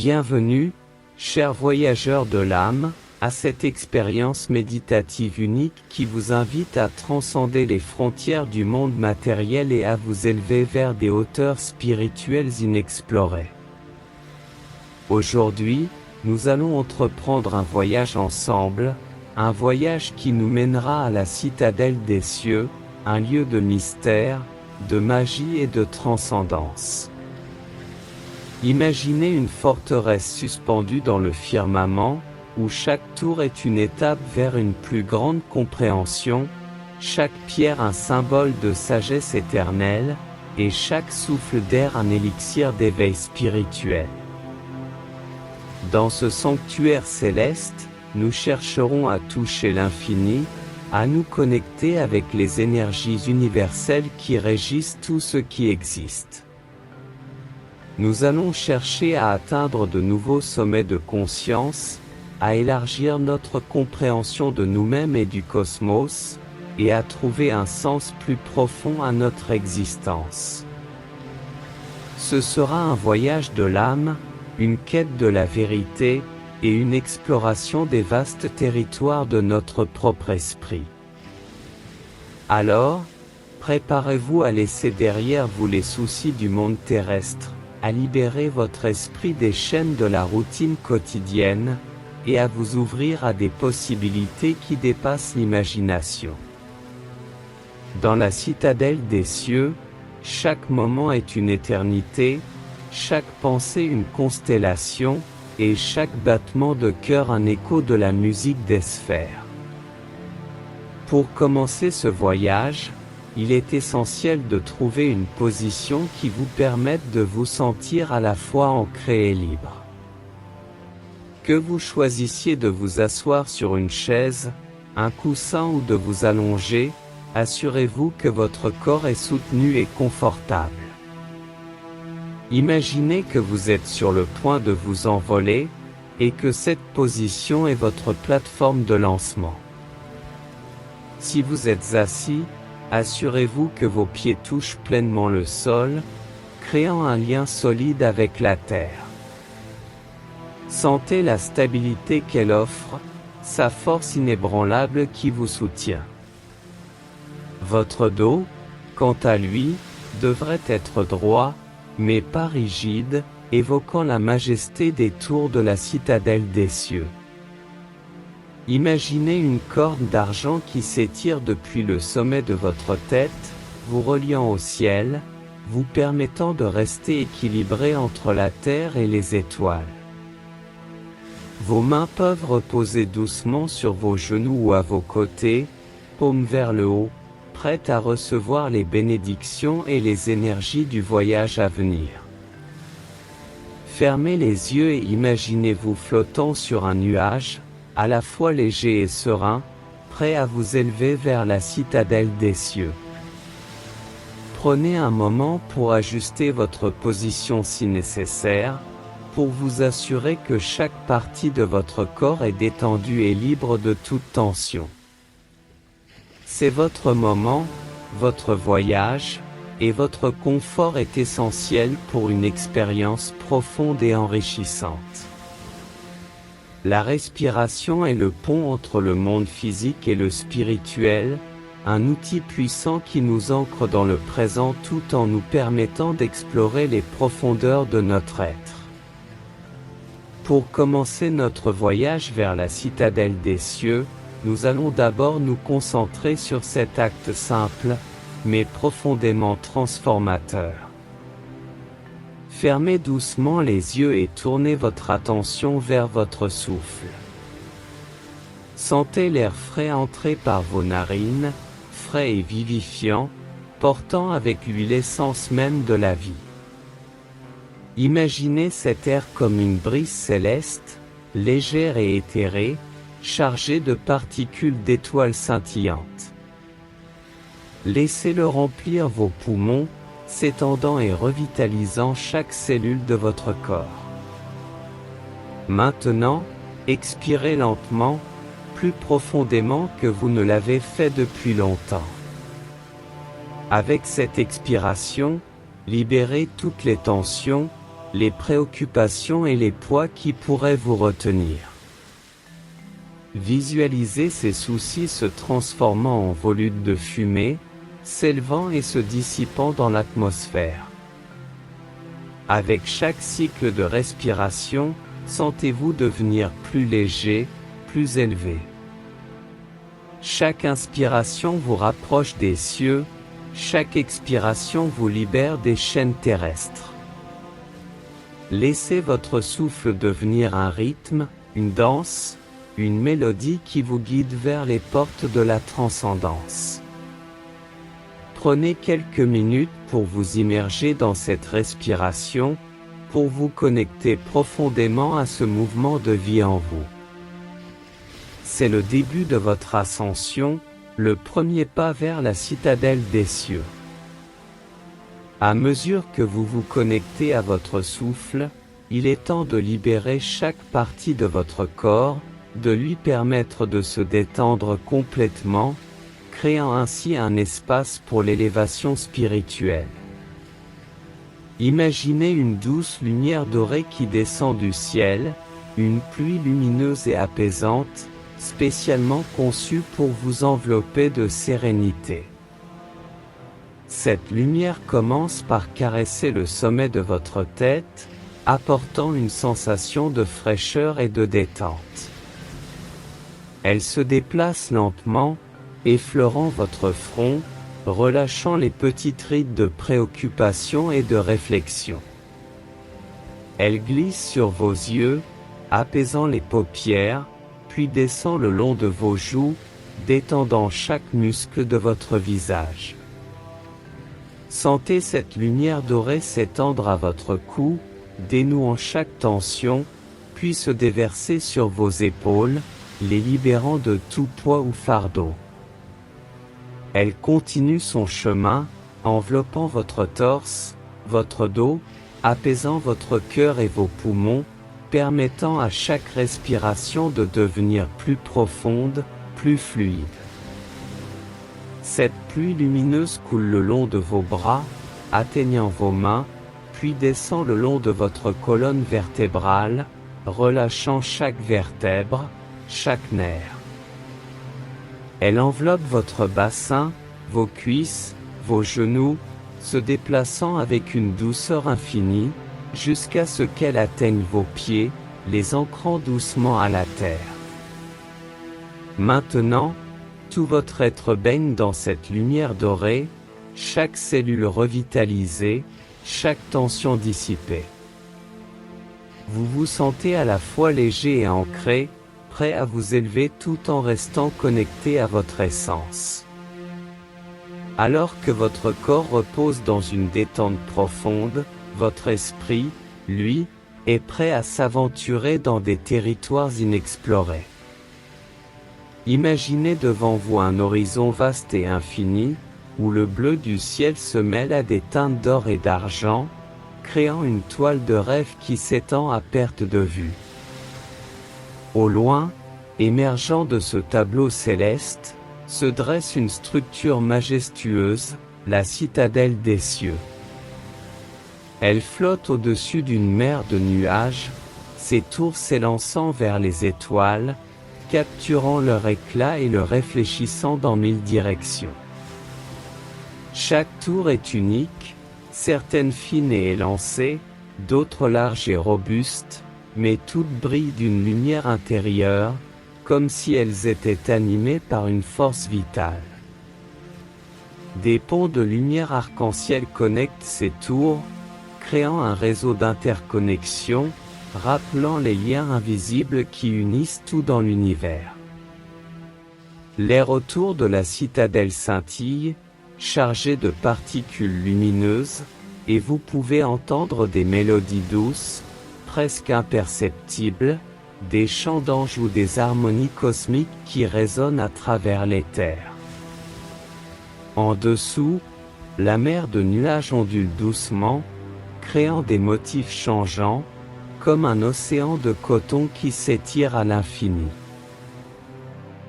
Bienvenue, chers voyageurs de l'âme, à cette expérience méditative unique qui vous invite à transcender les frontières du monde matériel et à vous élever vers des hauteurs spirituelles inexplorées. Aujourd'hui, nous allons entreprendre un voyage ensemble, un voyage qui nous mènera à la citadelle des cieux, un lieu de mystère, de magie et de transcendance. Imaginez une forteresse suspendue dans le firmament, où chaque tour est une étape vers une plus grande compréhension, chaque pierre un symbole de sagesse éternelle, et chaque souffle d'air un élixir d'éveil spirituel. Dans ce sanctuaire céleste, nous chercherons à toucher l'infini, à nous connecter avec les énergies universelles qui régissent tout ce qui existe. Nous allons chercher à atteindre de nouveaux sommets de conscience, à élargir notre compréhension de nous-mêmes et du cosmos, et à trouver un sens plus profond à notre existence. Ce sera un voyage de l'âme, une quête de la vérité, et une exploration des vastes territoires de notre propre esprit. Alors, préparez-vous à laisser derrière vous les soucis du monde terrestre, à libérer votre esprit des chaînes de la routine quotidienne, et à vous ouvrir à des possibilités qui dépassent l'imagination. Dans la citadelle des cieux, chaque moment est une éternité, chaque pensée une constellation, et chaque battement de cœur un écho de la musique des sphères. Pour commencer ce voyage, il est essentiel de trouver une position qui vous permette de vous sentir à la fois ancré et libre. Que vous choisissiez de vous asseoir sur une chaise, un coussin ou de vous allonger, assurez-vous que votre corps est soutenu et confortable. Imaginez que vous êtes sur le point de vous envoler, et que cette position est votre plateforme de lancement. Si vous êtes assis, assurez-vous que vos pieds touchent pleinement le sol, créant un lien solide avec la terre. Sentez la stabilité qu'elle offre, sa force inébranlable qui vous soutient. Votre dos, quant à lui, devrait être droit, mais pas rigide, évoquant la majesté des tours de la citadelle des cieux. Imaginez une corne d'argent qui s'étire depuis le sommet de votre tête, vous reliant au ciel, vous permettant de rester équilibré entre la terre et les étoiles. Vos mains peuvent reposer doucement sur vos genoux ou à vos côtés, paumes vers le haut, prêtes à recevoir les bénédictions et les énergies du voyage à venir. Fermez les yeux et imaginez-vous flottant sur un nuage, à la fois léger et serein, prêt à vous élever vers la citadelle des cieux. Prenez un moment pour ajuster votre position si nécessaire, pour vous assurer que chaque partie de votre corps est détendue et libre de toute tension. C'est votre moment, votre voyage, et votre confort est essentiel pour une expérience profonde et enrichissante. La respiration est le pont entre le monde physique et le spirituel, un outil puissant qui nous ancre dans le présent tout en nous permettant d'explorer les profondeurs de notre être. Pour commencer notre voyage vers la citadelle des cieux, nous allons d'abord nous concentrer sur cet acte simple, mais profondément transformateur. Fermez doucement les yeux et tournez votre attention vers votre souffle. Sentez l'air frais entrer par vos narines, frais et vivifiant, portant avec lui l'essence même de la vie. Imaginez cet air comme une brise céleste, légère et éthérée, chargée de particules d'étoiles scintillantes. Laissez-le remplir vos poumons, s'étendant et revitalisant chaque cellule de votre corps. Maintenant, expirez lentement, plus profondément que vous ne l'avez fait depuis longtemps. Avec cette expiration, libérez toutes les tensions, les préoccupations et les poids qui pourraient vous retenir. Visualisez ces soucis se transformant en volutes de fumée, s'élevant et se dissipant dans l'atmosphère. Avec chaque cycle de respiration, sentez-vous devenir plus léger, plus élevé. Chaque inspiration vous rapproche des cieux, chaque expiration vous libère des chaînes terrestres. Laissez votre souffle devenir un rythme, une danse, une mélodie qui vous guide vers les portes de la transcendance. Prenez quelques minutes pour vous immerger dans cette respiration, pour vous connecter profondément à ce mouvement de vie en vous. C'est le début de votre ascension, le premier pas vers la citadelle des cieux. À mesure que vous vous connectez à votre souffle, il est temps de libérer chaque partie de votre corps, de lui permettre de se détendre complètement, créant ainsi un espace pour l'élévation spirituelle. Imaginez une douce lumière dorée qui descend du ciel, une pluie lumineuse et apaisante, spécialement conçue pour vous envelopper de sérénité. Cette lumière commence par caresser le sommet de votre tête, apportant une sensation de fraîcheur et de détente. Elle se déplace lentement, effleurant votre front, relâchant les petites rides de préoccupation et de réflexion. Elle glisse sur vos yeux, apaisant les paupières, puis descend le long de vos joues, détendant chaque muscle de votre visage. Sentez cette lumière dorée s'étendre à votre cou, dénouant chaque tension, puis se déverser sur vos épaules, les libérant de tout poids ou fardeau. Elle continue son chemin, enveloppant votre torse, votre dos, apaisant votre cœur et vos poumons, permettant à chaque respiration de devenir plus profonde, plus fluide. Cette pluie lumineuse coule le long de vos bras, atteignant vos mains, puis descend le long de votre colonne vertébrale, relâchant chaque vertèbre, chaque nerf. Elle enveloppe votre bassin, vos cuisses, vos genoux, se déplaçant avec une douceur infinie, jusqu'à ce qu'elle atteigne vos pieds, les ancrant doucement à la terre. Maintenant, tout votre être baigne dans cette lumière dorée, chaque cellule revitalisée, chaque tension dissipée. Vous vous sentez à la fois léger et ancré, prêt à vous élever tout en restant connecté à votre essence. Alors que votre corps repose dans une détente profonde, votre esprit, lui, est prêt à s'aventurer dans des territoires inexplorés. Imaginez devant vous un horizon vaste et infini, où le bleu du ciel se mêle à des teintes d'or et d'argent, créant une toile de rêve qui s'étend à perte de vue. Au loin, émergeant de ce tableau céleste, se dresse une structure majestueuse, la citadelle des cieux. Elle flotte au-dessus d'une mer de nuages, ses tours s'élançant vers les étoiles, capturant leur éclat et le réfléchissant dans 1000 directions. Chaque tour est unique, certaines fines et élancées, d'autres larges et robustes, mais toutes brillent d'une lumière intérieure, comme si elles étaient animées par une force vitale. Des ponts de lumière arc-en-ciel connectent ces tours, créant un réseau d'interconnexion, rappelant les liens invisibles qui unissent tout dans l'univers. L'air autour de la citadelle scintille, chargé de particules lumineuses, et vous pouvez entendre des mélodies douces, presque imperceptibles, des chants d'anges ou des harmonies cosmiques qui résonnent à travers l'éther. En dessous, la mer de nuages ondule doucement, créant des motifs changeants, comme un océan de coton qui s'étire à l'infini.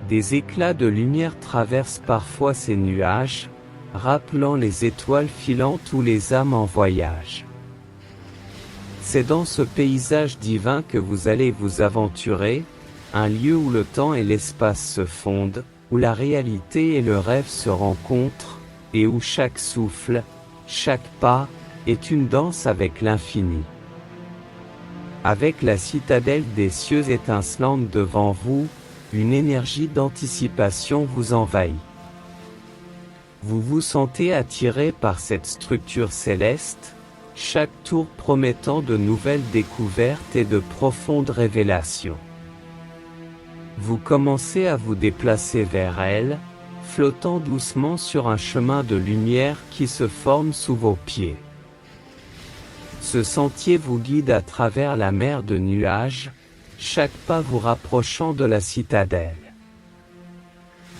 Des éclats de lumière traversent parfois ces nuages, rappelant les étoiles filantes ou les âmes en voyage. C'est dans ce paysage divin que vous allez vous aventurer, un lieu où le temps et l'espace se fondent, où la réalité et le rêve se rencontrent, et où chaque souffle, chaque pas, est une danse avec l'infini. Avec la citadelle des cieux étincelante devant vous, une énergie d'anticipation vous envahit. Vous vous sentez attiré par cette structure céleste, chaque tour promettant de nouvelles découvertes et de profondes révélations. Vous commencez à vous déplacer vers elle, flottant doucement sur un chemin de lumière qui se forme sous vos pieds. Ce sentier vous guide à travers la mer de nuages, chaque pas vous rapprochant de la citadelle.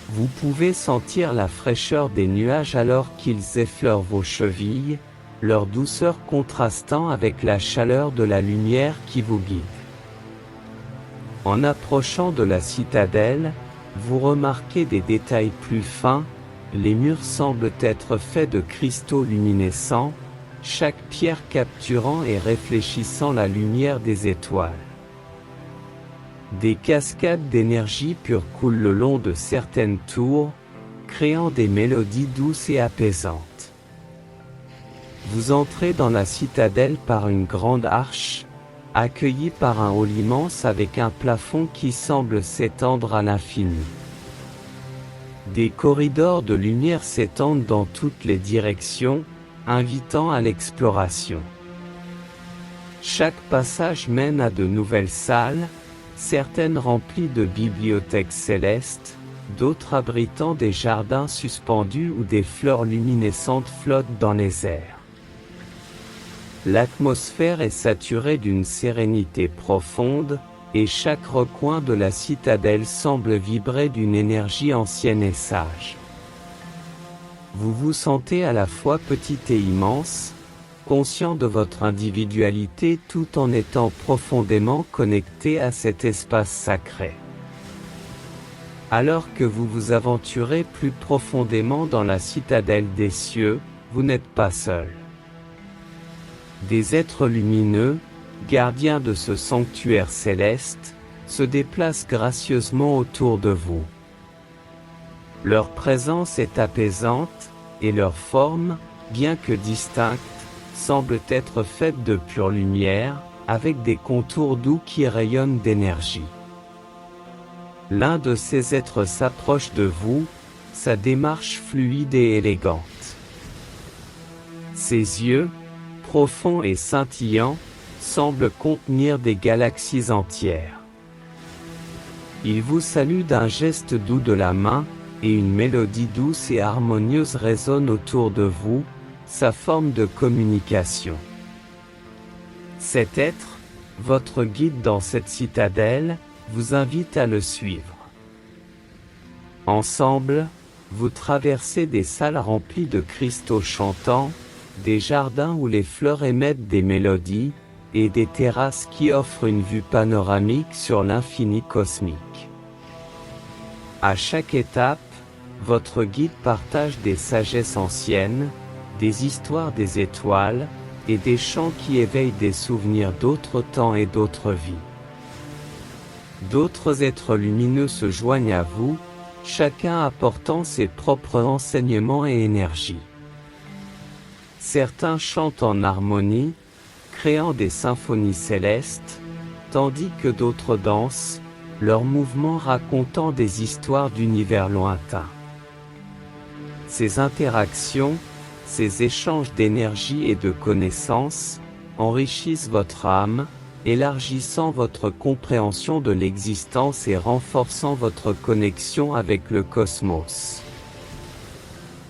Vous pouvez sentir la fraîcheur des nuages alors qu'ils effleurent vos chevilles, leur douceur contrastant avec la chaleur de la lumière qui vous guide. En approchant de la citadelle, vous remarquez des détails plus fins, les murs semblent être faits de cristaux luminescents, chaque pierre capturant et réfléchissant la lumière des étoiles. Des cascades d'énergie pure coulent le long de certaines tours, créant des mélodies douces et apaisantes. Vous entrez dans la citadelle par une grande arche, accueilli par un hall immense avec un plafond qui semble s'étendre à l'infini. Des corridors de lumière s'étendent dans toutes les directions, invitant à l'exploration. Chaque passage mène à de nouvelles salles, certaines remplies de bibliothèques célestes, d'autres abritant des jardins suspendus où des fleurs luminescentes flottent dans les airs. L'atmosphère est saturée d'une sérénité profonde, et chaque recoin de la citadelle semble vibrer d'une énergie ancienne et sage. Vous vous sentez à la fois petit et immense, conscient de votre individualité tout en étant profondément connecté à cet espace sacré. Alors que vous vous aventurez plus profondément dans la citadelle des cieux, vous n'êtes pas seul. Des êtres lumineux, gardiens de ce sanctuaire céleste, se déplacent gracieusement autour de vous. Leur présence est apaisante, et leur forme, bien que distincte, semble être faite de pure lumière, avec des contours doux qui rayonnent d'énergie. L'un de ces êtres s'approche de vous, sa démarche fluide et élégante. Ses yeux, profonds et scintillants, semblent contenir des galaxies entières. Il vous salue d'un geste doux de la main, et une mélodie douce et harmonieuse résonne autour de vous, sa forme de communication. Cet être, votre guide dans cette citadelle, vous invite à le suivre. Ensemble, vous traversez des salles remplies de cristaux chantants, des jardins où les fleurs émettent des mélodies, et des terrasses qui offrent une vue panoramique sur l'infini cosmique. À chaque étape, votre guide partage des sagesses anciennes, des histoires des étoiles, et des chants qui éveillent des souvenirs d'autres temps et d'autres vies. D'autres êtres lumineux se joignent à vous, chacun apportant ses propres enseignements et énergies. Certains chantent en harmonie, créant des symphonies célestes, tandis que d'autres dansent, leurs mouvements racontant des histoires d'univers lointains. Ces interactions, ces échanges d'énergie et de connaissances, enrichissent votre âme, élargissant votre compréhension de l'existence et renforçant votre connexion avec le cosmos.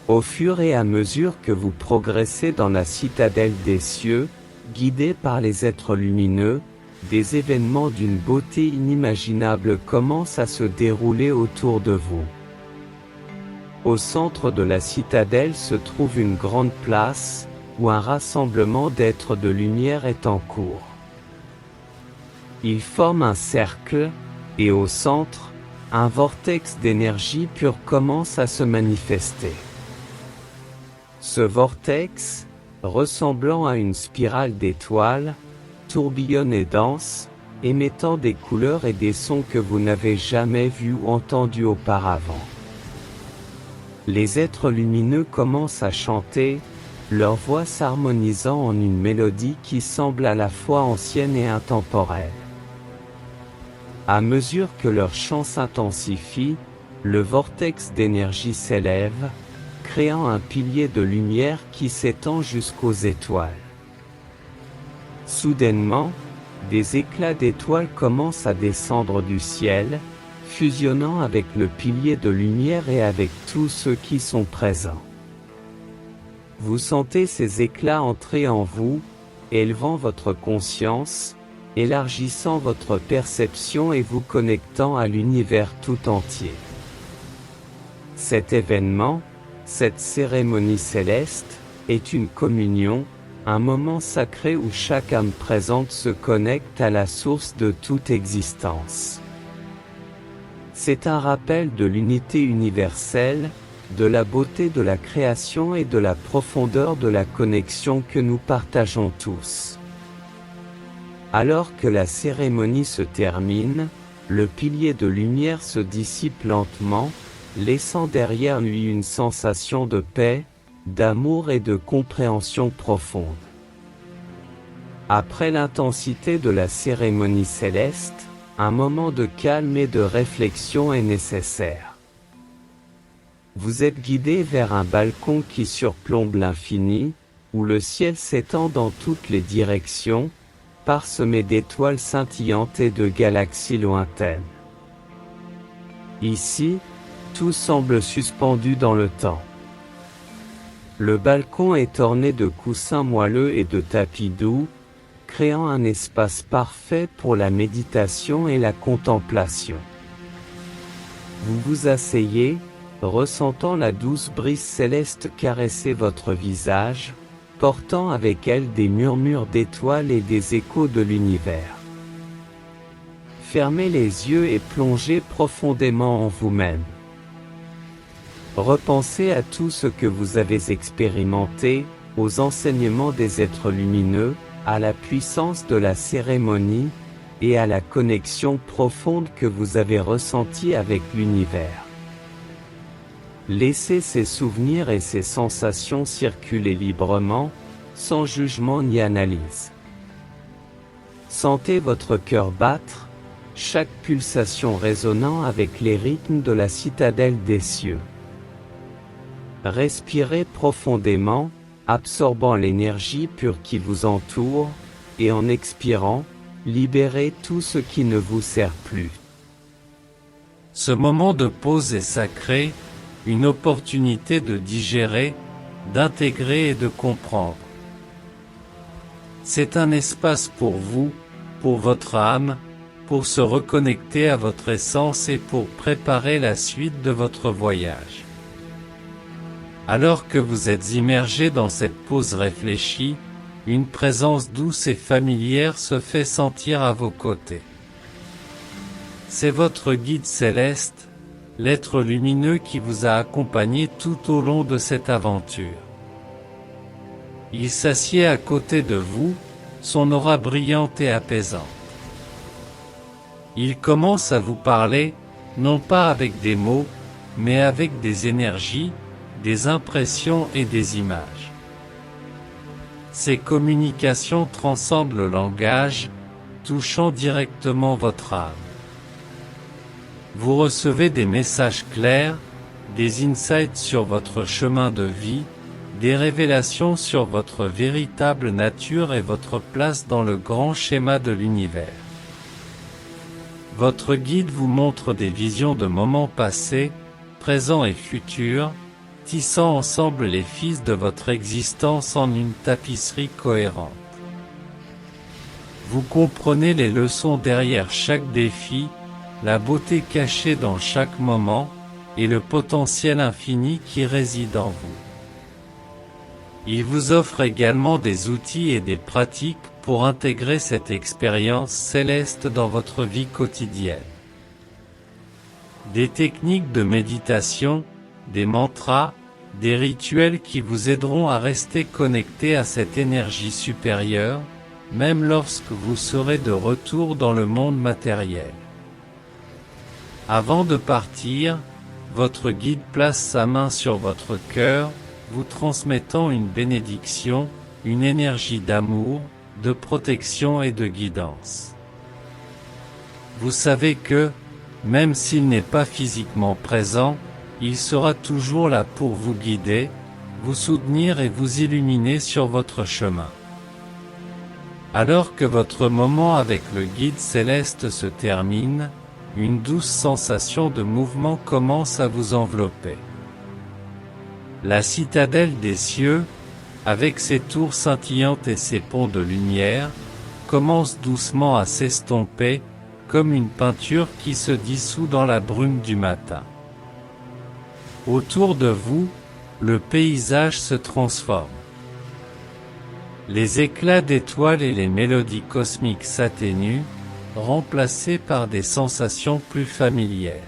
Au fur et à mesure que vous progressez dans la citadelle des cieux, guidés par les êtres lumineux, des événements d'une beauté inimaginable commencent à se dérouler autour de vous. Au centre de la citadelle se trouve une grande place, où un rassemblement d'êtres de lumière est en cours. Ils forment un cercle, et au centre, un vortex d'énergie pure commence à se manifester. Ce vortex, ressemblant à une spirale d'étoiles, tourbillonne et danse, émettant des couleurs et des sons que vous n'avez jamais vus ou entendus auparavant. Les êtres lumineux commencent à chanter, leur voix s'harmonisant en une mélodie qui semble à la fois ancienne et intemporelle. À mesure que leur chant s'intensifie, le vortex d'énergie s'élève, créant un pilier de lumière qui s'étend jusqu'aux étoiles. Soudainement, des éclats d'étoiles commencent à descendre du ciel, fusionnant avec le pilier de lumière et avec tous ceux qui sont présents. Vous sentez ces éclats entrer en vous, élevant votre conscience, élargissant votre perception et vous connectant à l'univers tout entier. Cet événement, cette cérémonie céleste, est une communion, un moment sacré où chaque âme présente se connecte à la source de toute existence. C'est un rappel de l'unité universelle, de la beauté de la création et de la profondeur de la connexion que nous partageons tous. Alors que la cérémonie se termine, le pilier de lumière se dissipe lentement, laissant derrière lui une sensation de paix, d'amour et de compréhension profonde. Après l'intensité de la cérémonie céleste, un moment de calme et de réflexion est nécessaire. Vous êtes guidé vers un balcon qui surplombe l'infini, où le ciel s'étend dans toutes les directions, parsemé d'étoiles scintillantes et de galaxies lointaines. Ici, tout semble suspendu dans le temps. Le balcon est orné de coussins moelleux et de tapis doux, créant un espace parfait pour la méditation et la contemplation. Vous vous asseyez, ressentant la douce brise céleste caresser votre visage, portant avec elle des murmures d'étoiles et des échos de l'univers. Fermez les yeux et plongez profondément en vous-même. Repensez à tout ce que vous avez expérimenté, aux enseignements des êtres lumineux, à la puissance de la cérémonie, et à la connexion profonde que vous avez ressentie avec l'univers. Laissez ces souvenirs et ces sensations circuler librement, sans jugement ni analyse. Sentez votre cœur battre, chaque pulsation résonnant avec les rythmes de la citadelle des cieux. Respirez profondément, absorbant l'énergie pure qui vous entoure, et en expirant, libérez tout ce qui ne vous sert plus. Ce moment de pause est sacré, une opportunité de digérer, d'intégrer et de comprendre. C'est un espace pour vous, pour votre âme, pour se reconnecter à votre essence et pour préparer la suite de votre voyage. Alors que vous êtes immergé dans cette pause réfléchie, une présence douce et familière se fait sentir à vos côtés. C'est votre guide céleste, l'être lumineux qui vous a accompagné tout au long de cette aventure. Il s'assied à côté de vous, son aura brillante et apaisante. Il commence à vous parler, non pas avec des mots, mais avec des énergies, des impressions et des images. Ces communications transcendent le langage, touchant directement votre âme. Vous recevez des messages clairs, des insights sur votre chemin de vie, des révélations sur votre véritable nature et votre place dans le grand schéma de l'univers. Votre guide vous montre des visions de moments passés, présents et futurs, tissant ensemble les fils de votre existence en une tapisserie cohérente. Vous comprenez les leçons derrière chaque défi, la beauté cachée dans chaque moment, et le potentiel infini qui réside en vous. Il vous offre également des outils et des pratiques pour intégrer cette expérience céleste dans votre vie quotidienne. Des techniques de méditation, des mantras, des rituels qui vous aideront à rester connecté à cette énergie supérieure, même lorsque vous serez de retour dans le monde matériel. Avant de partir, votre guide place sa main sur votre cœur, vous transmettant une bénédiction, une énergie d'amour, de protection et de guidance. Vous savez que, même s'il n'est pas physiquement présent, il sera toujours là pour vous guider, vous soutenir et vous illuminer sur votre chemin. Alors que votre moment avec le guide céleste se termine, une douce sensation de mouvement commence à vous envelopper. La citadelle des cieux, avec ses tours scintillantes et ses ponts de lumière, commence doucement à s'estomper, comme une peinture qui se dissout dans la brume du matin. Autour de vous, le paysage se transforme. Les éclats d'étoiles et les mélodies cosmiques s'atténuent, remplacés par des sensations plus familières.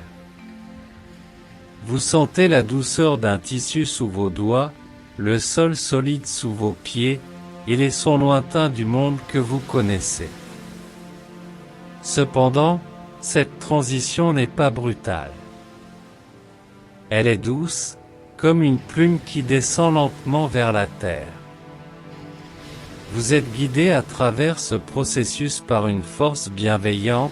Vous sentez la douceur d'un tissu sous vos doigts, le sol solide sous vos pieds, et les sons lointains du monde que vous connaissez. Cependant, cette transition n'est pas brutale. Elle est douce, comme une plume qui descend lentement vers la terre. Vous êtes guidé à travers ce processus par une force bienveillante,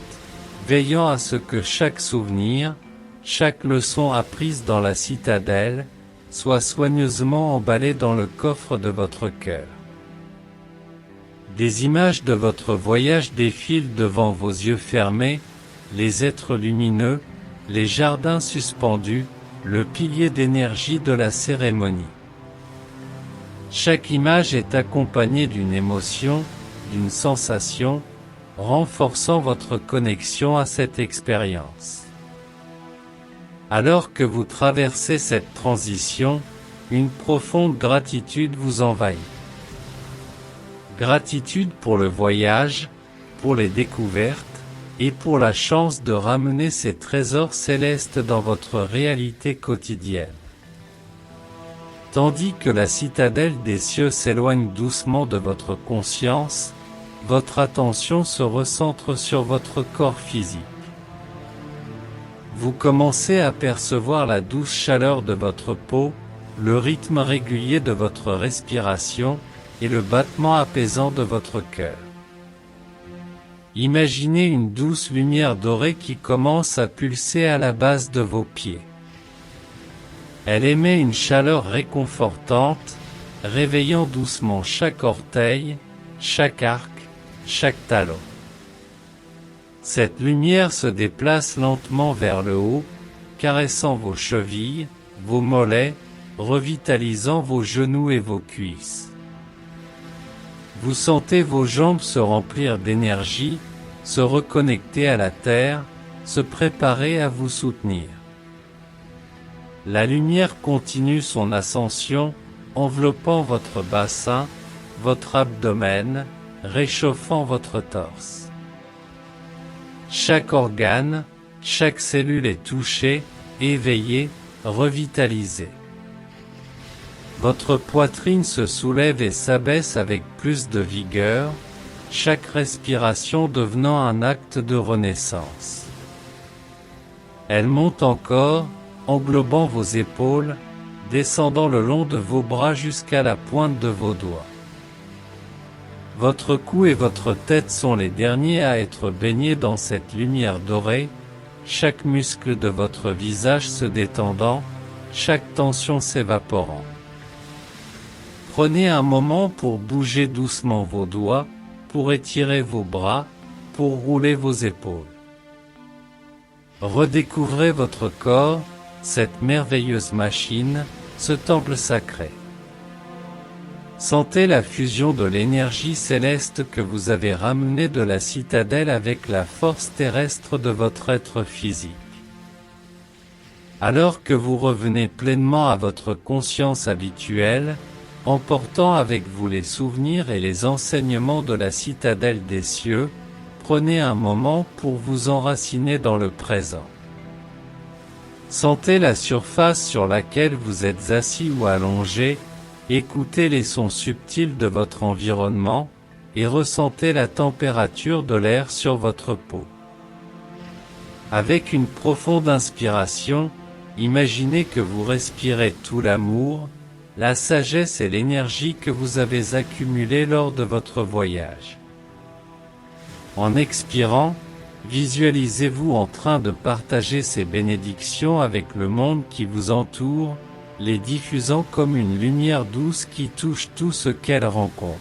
veillant à ce que chaque souvenir, chaque leçon apprise dans la citadelle, soit soigneusement emballée dans le coffre de votre cœur. Des images de votre voyage défilent devant vos yeux fermés, les êtres lumineux, les jardins suspendus, le pilier d'énergie de la cérémonie. Chaque image est accompagnée d'une émotion, d'une sensation, renforçant votre connexion à cette expérience. Alors que vous traversez cette transition, une profonde gratitude vous envahit. Gratitude pour le voyage, pour les découvertes, et pour la chance de ramener ces trésors célestes dans votre réalité quotidienne. Tandis que la citadelle des cieux s'éloigne doucement de votre conscience, votre attention se recentre sur votre corps physique. Vous commencez à percevoir la douce chaleur de votre peau, le rythme régulier de votre respiration, et le battement apaisant de votre cœur. Imaginez une douce lumière dorée qui commence à pulser à la base de vos pieds. Elle émet une chaleur réconfortante, réveillant doucement chaque orteil, chaque arc, chaque talon. Cette lumière se déplace lentement vers le haut, caressant vos chevilles, vos mollets, revitalisant vos genoux et vos cuisses. Vous sentez vos jambes se remplir d'énergie, se reconnecter à la terre, se préparer à vous soutenir. La lumière continue son ascension, enveloppant votre bassin, votre abdomen, réchauffant votre torse. Chaque organe, chaque cellule est touchée, éveillée, revitalisée. Votre poitrine se soulève et s'abaisse avec plus de vigueur, chaque respiration devenant un acte de renaissance. Elle monte encore, englobant vos épaules, descendant le long de vos bras jusqu'à la pointe de vos doigts. Votre cou et votre tête sont les derniers à être baignés dans cette lumière dorée, chaque muscle de votre visage se détendant, chaque tension s'évaporant. Prenez un moment pour bouger doucement vos doigts, pour étirer vos bras, pour rouler vos épaules. Redécouvrez votre corps, cette merveilleuse machine, ce temple sacré. Sentez la fusion de l'énergie céleste que vous avez ramenée de la citadelle avec la force terrestre de votre être physique. Alors que vous revenez pleinement à votre conscience habituelle, emportant avec vous les souvenirs et les enseignements de la citadelle des cieux, prenez un moment pour vous enraciner dans le présent. Sentez la surface sur laquelle vous êtes assis ou allongé, écoutez les sons subtils de votre environnement, et ressentez la température de l'air sur votre peau. Avec une profonde inspiration, imaginez que vous respirez tout l'amour, la sagesse et l'énergie que vous avez accumulées lors de votre voyage. En expirant, visualisez-vous en train de partager ces bénédictions avec le monde qui vous entoure, les diffusant comme une lumière douce qui touche tout ce qu'elle rencontre.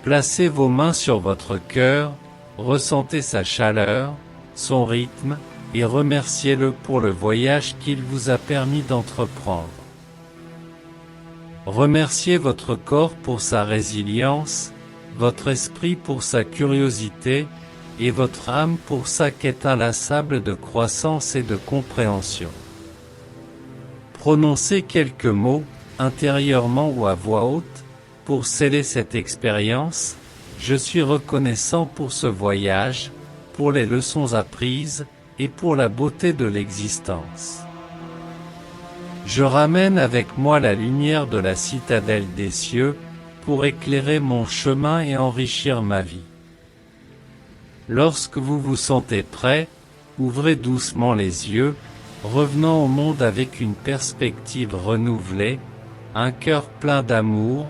Placez vos mains sur votre cœur, ressentez sa chaleur, son rythme, et remerciez-le pour le voyage qu'il vous a permis d'entreprendre. Remerciez votre corps pour sa résilience, votre esprit pour sa curiosité, et votre âme pour sa quête inlassable de croissance et de compréhension. Prononcez quelques mots, intérieurement ou à voix haute, pour sceller cette expérience. Je suis reconnaissant pour ce voyage, pour les leçons apprises, et pour la beauté de l'existence. Je ramène avec moi la lumière de la citadelle des cieux, pour éclairer mon chemin et enrichir ma vie. Lorsque vous vous sentez prêt, ouvrez doucement les yeux, revenant au monde avec une perspective renouvelée, un cœur plein d'amour,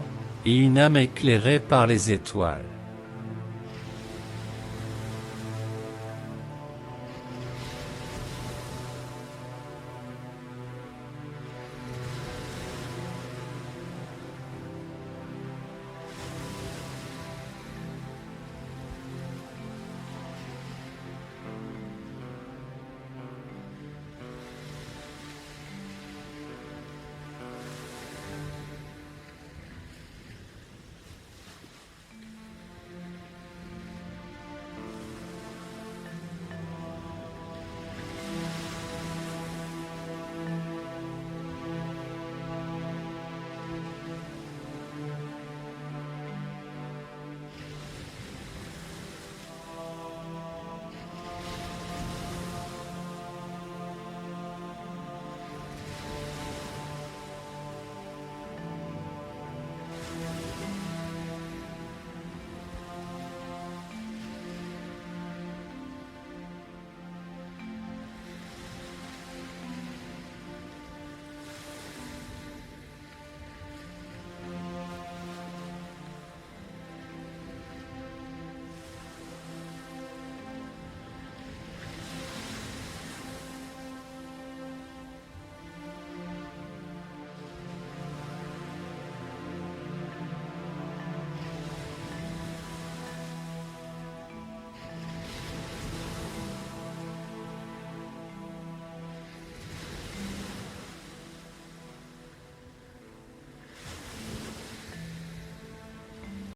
et une âme éclairée par les étoiles.